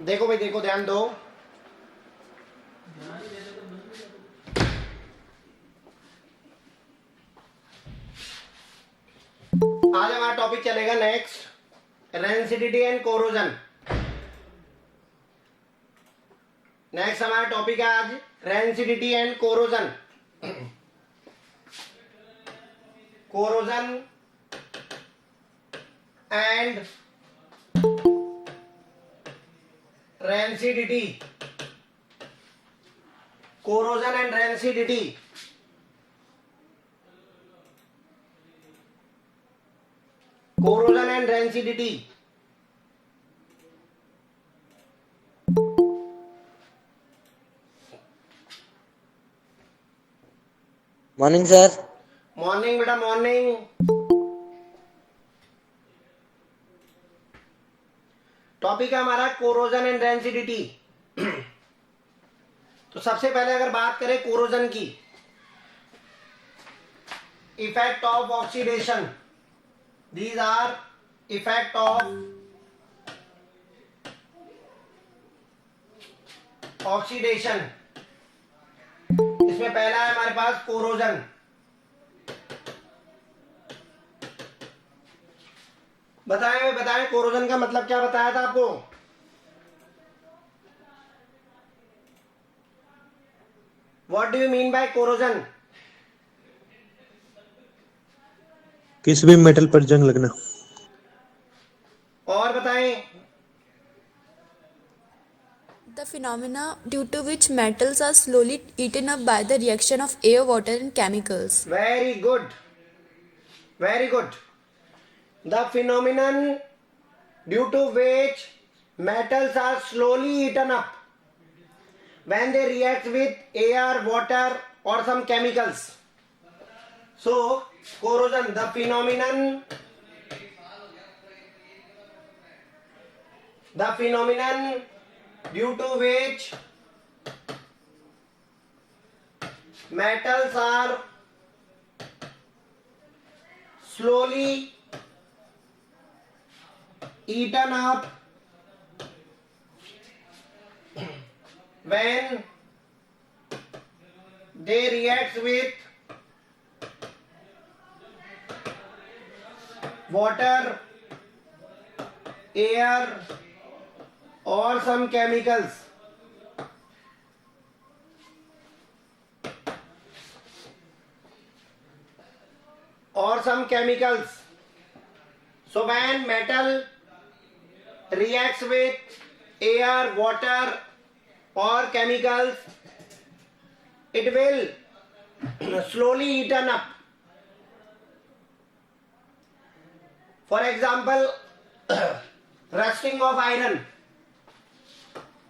देखो भाई देखो, ध्यान दो। आज हमारा टॉपिक चलेगा next, rancidity and corrosion. Next हमारा टॉपिक है आज rancidity and corrosion. Corrosion and rancidity. Corrosion and rancidity. Corrosion and rancidity. Morning sir. Morning बेटा, मॉर्निंग। टॉपिक है हमारा कोरोजन एंड रेंसिडिटी। तो सबसे पहले अगर बात करें कोरोजन की, effect of oxidation. These are effect of oxidation. इसमें पहला है हमारे पास कोरोजन। बताएं कोरोजन का मतलब क्या बताया था आपको? What do you mean by corrosion? किसी भी मेटल पर जंग लगना। और बताएं। The phenomena due to which metals are slowly eaten up by the reaction of air, water and chemicals. Very good. Very good. The phenomenon due to which metals are slowly eaten up when they react with air, water or some chemicals. So, corrosion, the phenomenon due to which metals are slowly eaten up when they react with water, air or some chemicals. So when metal reacts with air, water or chemicals, it will slowly eaten up. For example, rusting of iron.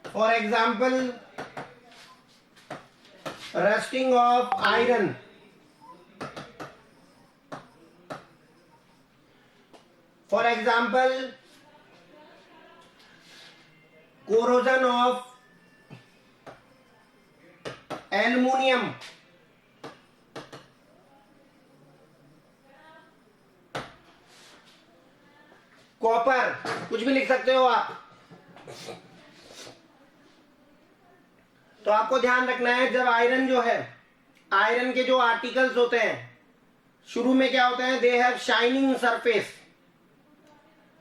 For example, rusting of iron. For example, corrosion of aluminium. Copper, कुछ भी लिख सकते हो आप। तो आपको ध्यान रखना है, जब आयरन जो है, आयरन के जो आर्टिकल्स होते हैं शुरू में क्या होते हैं, they have shining surface,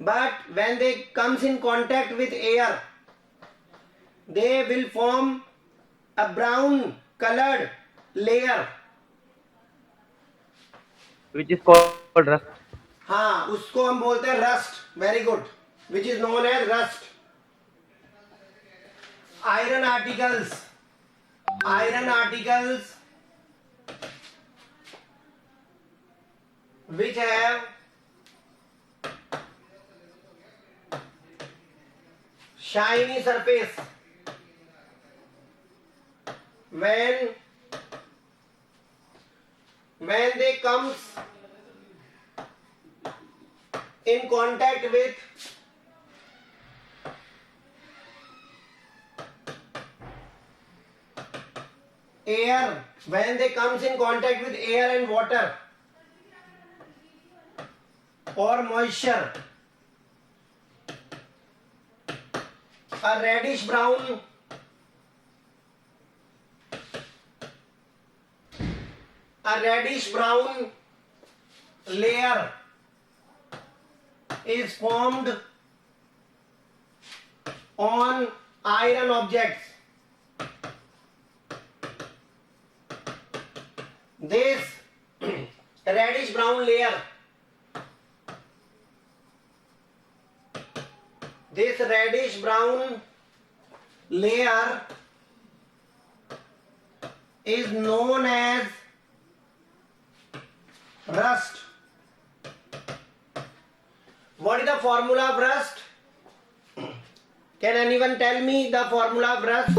but when they comes in contact with air they will form a brown coloured layer Which is called rust. हाँ, उसको हम बोलते हैं rust. Very good, which is known as rust. Iron articles which have shiny surface, when they comes in contact with air, when they comes in contact with air and water or moisture, a reddish brown layer is formed on iron objects. This reddish brown layer is known as rust. What is the formula of rust? Can anyone tell me the formula of rust?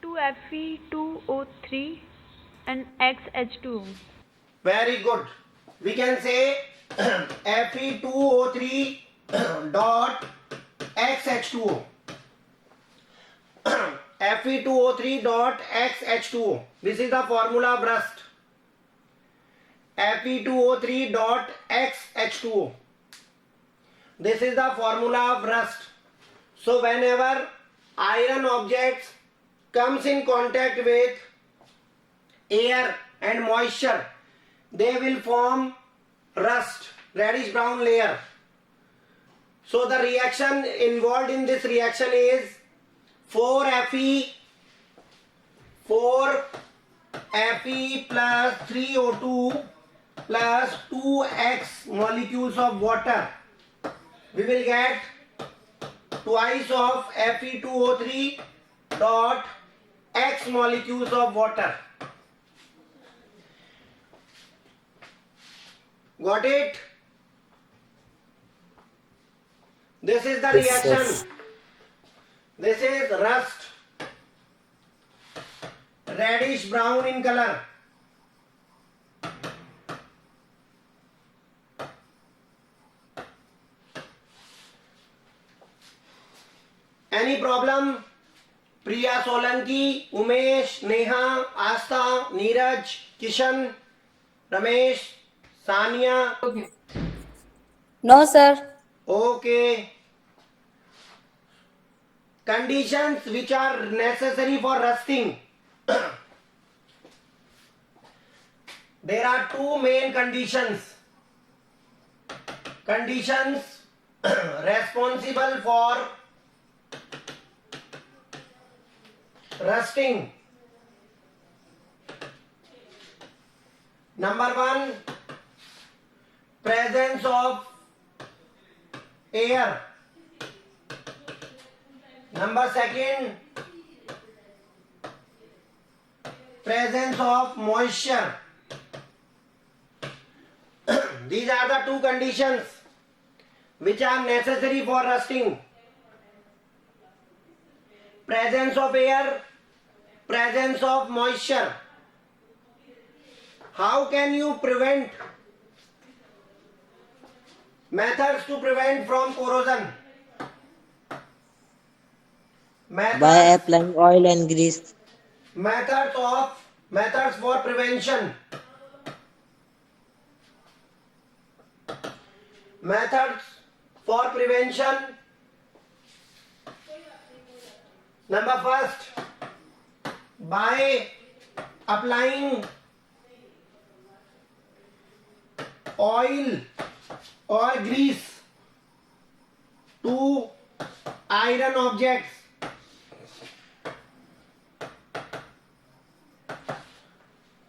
2Fe2O3 and XH2O. Very good. We can say Fe2O3 dot XH2O. Fe2O3 dot XH2O. This is the formula of rust. Fe2O3 dot XH2O. This is the formula of rust. So whenever iron objects comes in contact with air and moisture, they will form rust, reddish brown layer. So the reaction involved in this reaction is 4Fe plus 3O2 plus 2X molecules of water. We will get twice of Fe2O3 dot X molecules of water. Got it? This is the reaction. This is rust. Reddish brown in color. Any problem? Priya Solanki, Umesh, Neha, Asta, Neeraj, Kishan, Ramesh, Sania. No, sir. Okay. Conditions which are necessary for rusting. There are two main conditions. Conditions responsible for rusting. Number one, presence of air. Number second, presence of moisture. These are the two conditions which are necessary for rusting. Presence of air, presence of moisture. How can you prevent? Methods to prevent from corrosion. By applying oil and grease. Methods for prevention. Methods for prevention. Number first, by applying oil or grease to iron objects.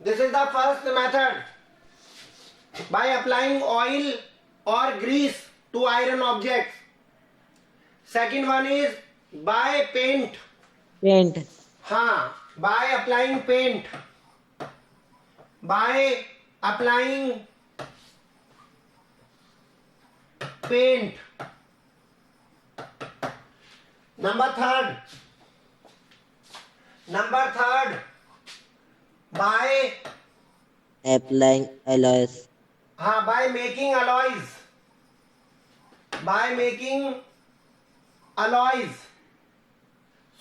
This is the first method. By applying oil or grease to iron objects. Second one is by paint. Paint. By applying paint. By applying paint. Number third, by Applying alloys. by making alloys. By making alloys.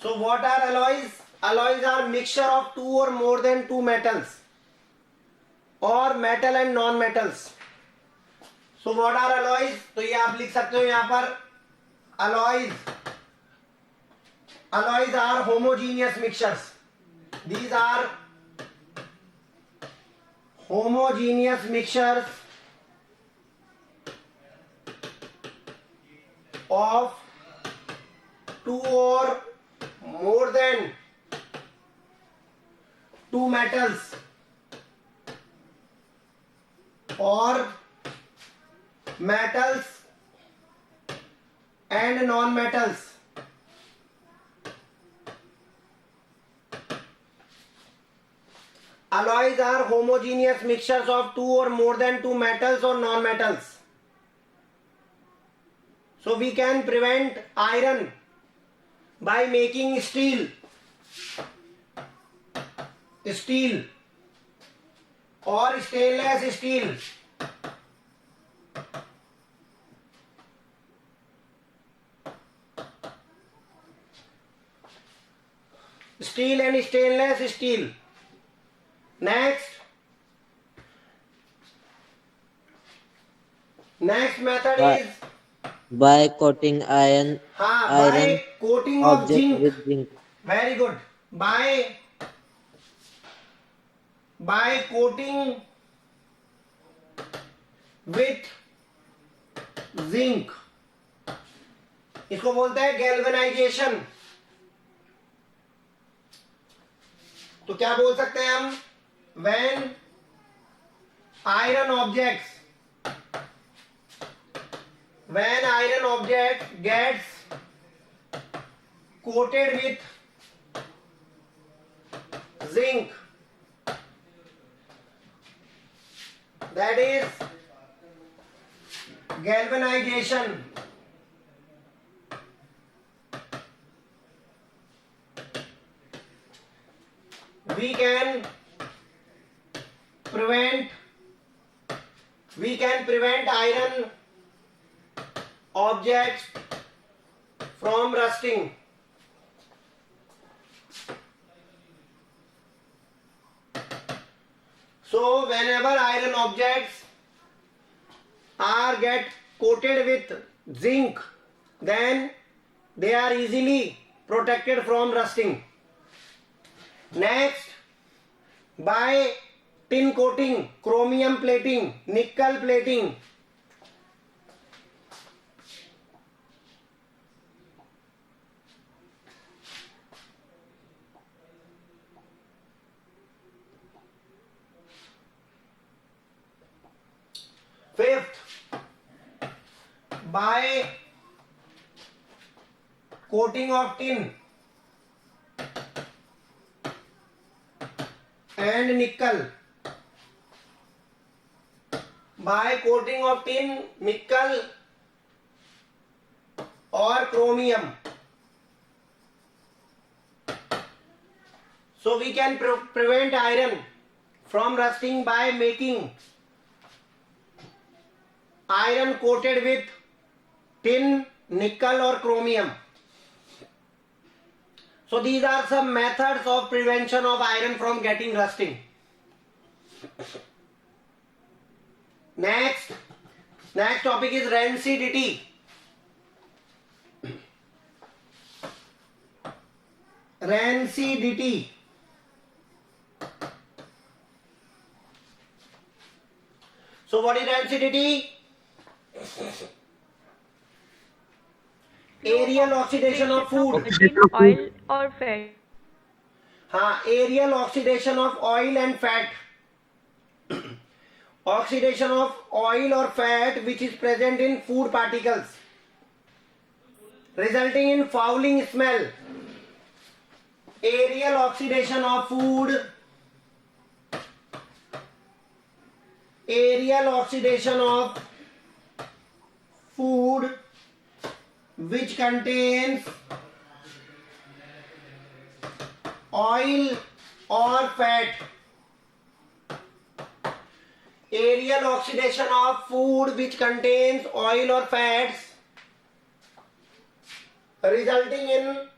So what are alloys? Alloys are mixture of two or more than two metals, or metal and non-metals. So what are alloys? तो ये आप लिख सकते हो यहाँ पर alloys alloys are homogeneous mixtures. These are homogeneous mixtures of two or more than two metals or metals and non-metals. Alloys are homogeneous mixtures of two or more than two metals or non-metals. So we can prevent iron by making steel or stainless steel. Steel and stainless steel. Next method By, is by coating iron by coating of object zinc. with zinc. Very good. By coating with zinc. इसको बोलते हैं galvanisation. तो क्या बोल सकते हैं हम? When iron object gets coated with zinc, that is galvanization. We can prevent iron objects from rusting. So whenever iron objects get coated with zinc, then they are easily protected from rusting. Next, by tin coating, chromium plating, nickel plating. Fifth, by coating of tin and nickel. By coating of tin, nickel or chromium. So we can prevent iron from rusting by making iron coated with tin, nickel or chromium. So these are some methods of prevention of iron from getting rusting. Next topic is rancidity. Rancidity. So what is rancidity? Aerial oxidation of food. Between oil or fat. Aerial oxidation of oil and fat. Oxidation of oil or fat which is present in food particles, resulting in fouling smell. Aerial oxidation of food. Aerial oxidation of food which contains oil or fat. Aerial oxidation of food which contains oil or fats, resulting in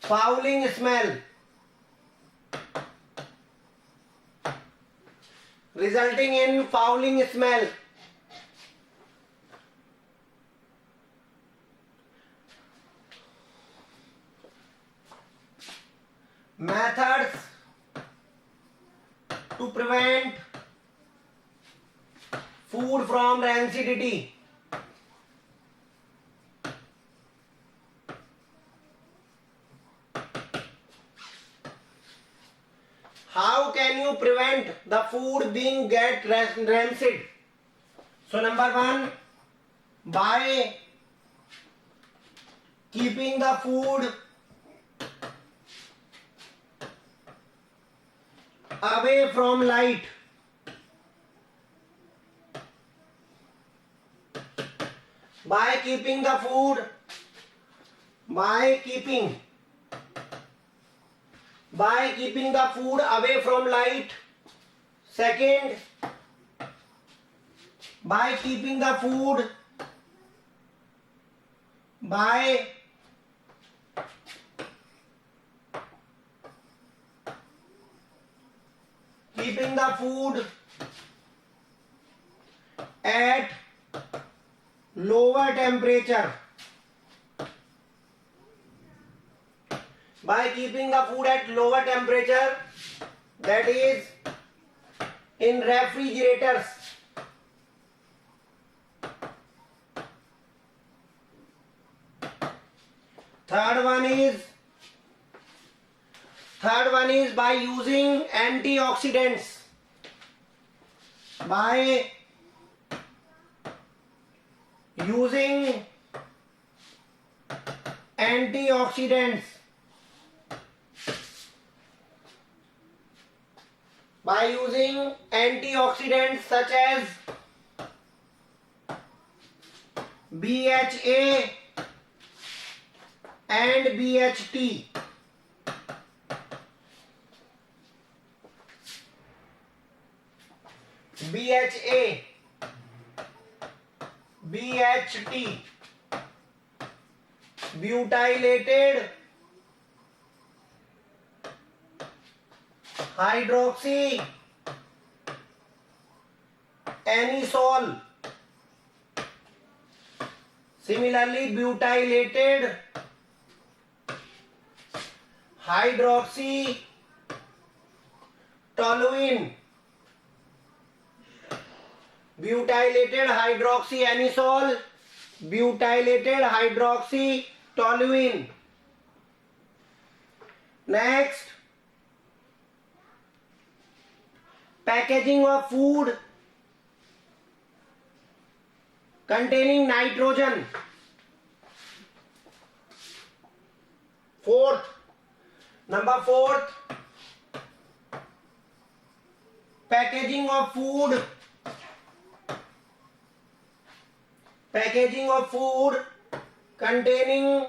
fouling smell. Resulting in fouling smell. methods to prevent food from rancidity. How can you prevent the food being get rancid? So number one, by keeping the food away from light. By keeping the food, by keeping the food away from light. Second, by keeping the food at lower temperature. By keeping the food at lower temperature, that is in refrigerators. Third one is by using antioxidants. By using antioxidants. By using antioxidants such as BHA and BHT. BHA, BHT, butylated hydroxy anisole. Similarly, butylated hydroxy toluene, butylated hydroxy anisole, butylated hydroxy toluene. Next, packaging of food containing nitrogen. Number fourth, packaging of food containing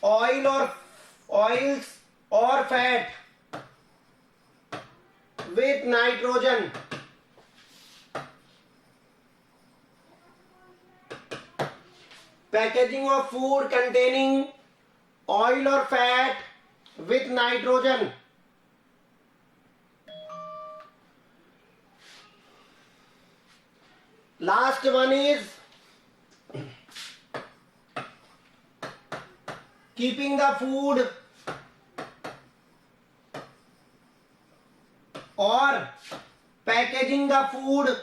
oils or fat with nitrogen. Packaging of food containing oil or fat with nitrogen. Last one is keeping the food or packaging the food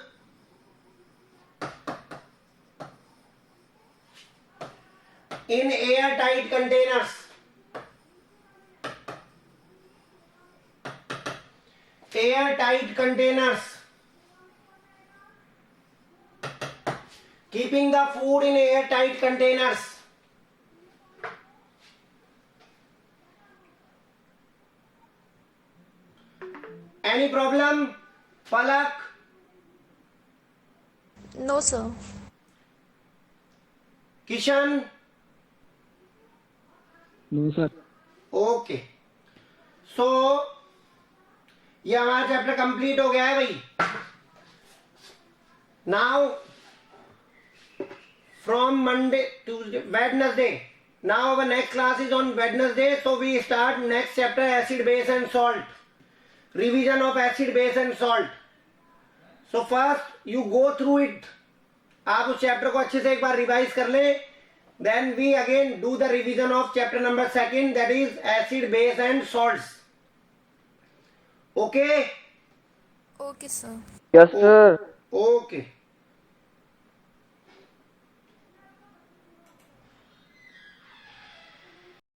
in airtight containers. Airtight containers. Keeping the food in airtight containers. Any problem, Palak? No, sir. Kishan? No, sir. Okay so ये हमारा chapter complete हो गया है भाई. Now from Monday, Tuesday, Wednesday. Now our next class is on Wednesday, so we start next chapter, acid, base and salt. Revision of acid, base and salt. So first you go through it. आप उस chapter को अच्छे से एक बार revise कर ले. Then we again do the revision of chapter number 2, that is acid, base and salts. Okay? Okay, sir. Yes, sir. Okay.